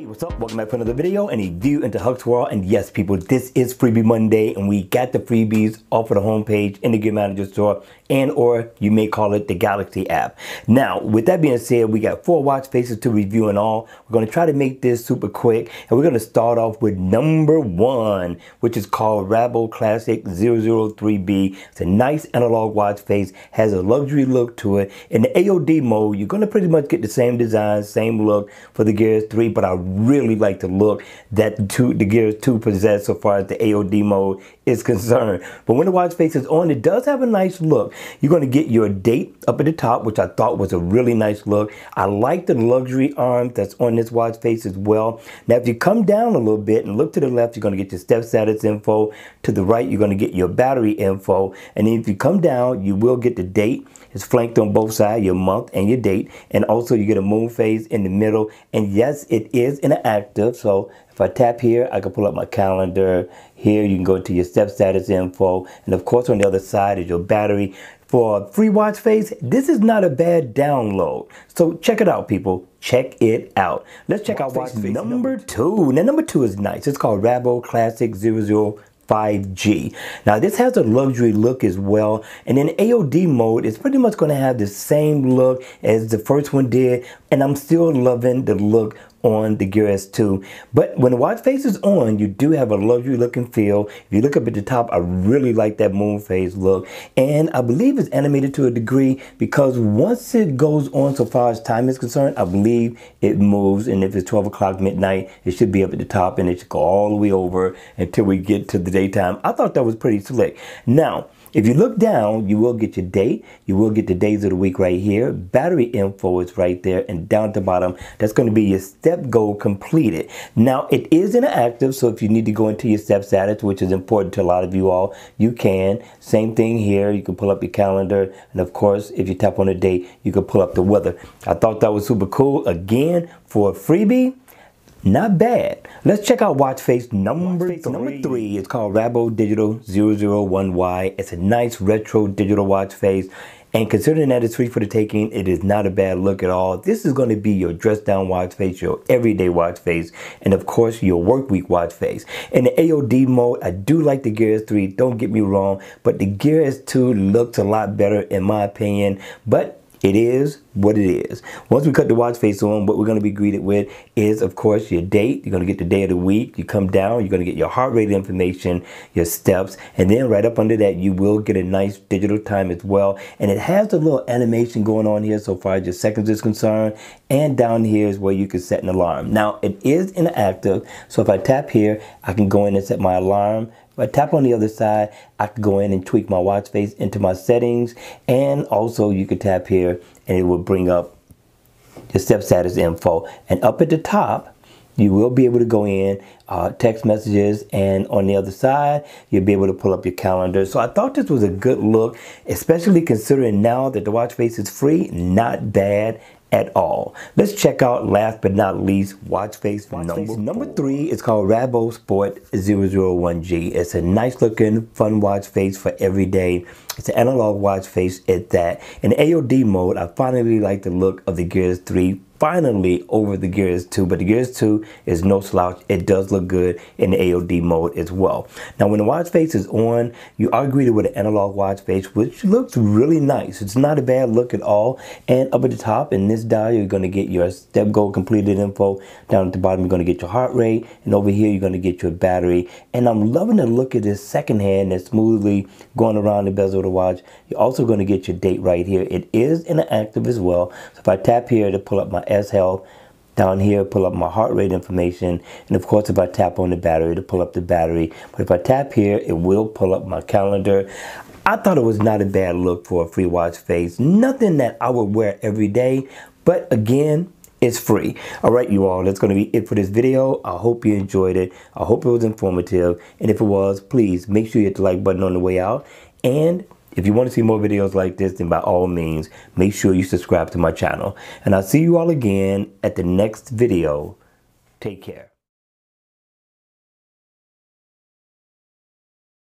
What's up? Welcome back to another video and a view into Huck's World. And yes, people, this is Freebie Monday, and we got the freebies off of the homepage in the Gear Manager store, and or you may call it the Galaxy app. Now, with that being said, we got 4 watch faces to review and all. We're going to try to make this super quick, and we're going to start off with number 1, which is called Rabo Classic 003B. It's a nice analog watch face, has a luxury look to it. In the AOD mode, you're going to pretty much get the same design, same look for the Gears 3, but I really like the look that the Gears 2 possess so far as the AOD mode is concerned. But when the watch face is on, it does have a nice look. You're going to get your date up at the top, which I thought was a really nice look. I like the luxury arm that's on this watch face as well. Now, if you come down a little bit and look to the left, you're going to get your step status info. To the right, you're going to get your battery info. And then if you come down, you will get the date. It's flanked on both sides, your month and your date. And also you get a moon phase in the middle. And yes, it is interactive. So if I tap here, I can pull up my calendar. Here you can go to your step status info. And of course on the other side is your battery. For a free watch face, this is not a bad download. So check it out, people. Check it out. Let's check out watch face number 2. Now number 2 is nice. It's called Rabo Classic 005G. Now this has a luxury look as well, and in AOD mode it's pretty much going to have the same look as the first one did, and I'm still loving the look on the Gear S2. But when the watch face is on, you do have a luxury look and feel. If you look up at the top, I really like that moon phase look, and I believe it's animated to a degree because once it goes on, so far as time is concerned, I believe it moves, and if it's 12 o'clock midnight, it should be up at the top and it should go all the way over until we get to the daytime. I thought that was pretty slick. Now, if you look down, you will get your date. You will get the days of the week right here. Battery info is right there. And down at the bottom, that's going to be your step goal completed. Now, it is interactive. So if you need to go into your step status, which is important to a lot of you all, you can. Same thing here. You can pull up your calendar. And of course, if you tap on a date, you can pull up the weather. I thought that was super cool. Again, for a freebie, not bad. Let's check out watch face number 3. Number 3 is called Rabo Digital 001Y. It's a nice retro digital watch face. And considering that it's free for the taking, it is not a bad look at all. This is going to be your dress down watch face, your everyday watch face, and of course your work week watch face. In the AOD mode, I do like the Gear S3, don't get me wrong, but the Gear S2 looks a lot better in my opinion, but it is what it is. Once we cut the watch face on, what we're going to be greeted with is, of course, your date. You're going to get the day of the week. You come down, you're going to get your heart rate information, your steps, and then right up under that, you will get a nice digital time as well. And it has a little animation going on here so far as your seconds is concerned. And down here is where you can set an alarm. Now, it is interactive, so if I tap here, I can go in and set my alarm. If I tap on the other side, I can go in and tweak my watch face into my settings. And also you can tap here and it will bring up your step status info. And up at the top, you will be able to go in, text messages, and on the other side, you'll be able to pull up your calendar. So I thought this was a good look, especially considering now that the watch face is free. Not bad at all. Let's check out, last but not least, watch face number 3. It's called Rabo Sport 001G. It's a nice looking, fun watch face for every day. It's an analog watch face at that. In AOD mode, I finally like the look of the Gears 3. Finally over the Gears 2, but the Gears 2 is no slouch. It does look good in the AOD mode as well. Now when the watch face is on, you are greeted with an analog watch face, which looks really nice. It's not a bad look at all. And up at the top in this dial, you're going to get your step goal completed info. Down at the bottom, you're going to get your heart rate, and over here you're going to get your battery. And I'm loving the look of this second hand that's smoothly going around the bezel of the watch. You're also going to get your date right here. It is interactive as well. So if I tap here to pull up my S health, down here pull up my heart rate information, and of course if I tap on the battery to pull up the battery. But if I tap here, it will pull up my calendar. I thought it was not a bad look for a free watch face. Nothing that I would wear every day, but again, it's free. All right, you all, that's going to be it for this video. I hope you enjoyed it. I hope it was informative, and if it was, please make sure you hit the like button on the way out. And if you want to see more videos like this, then by all means, make sure you subscribe to my channel. And I'll see you all again at the next video. Take care.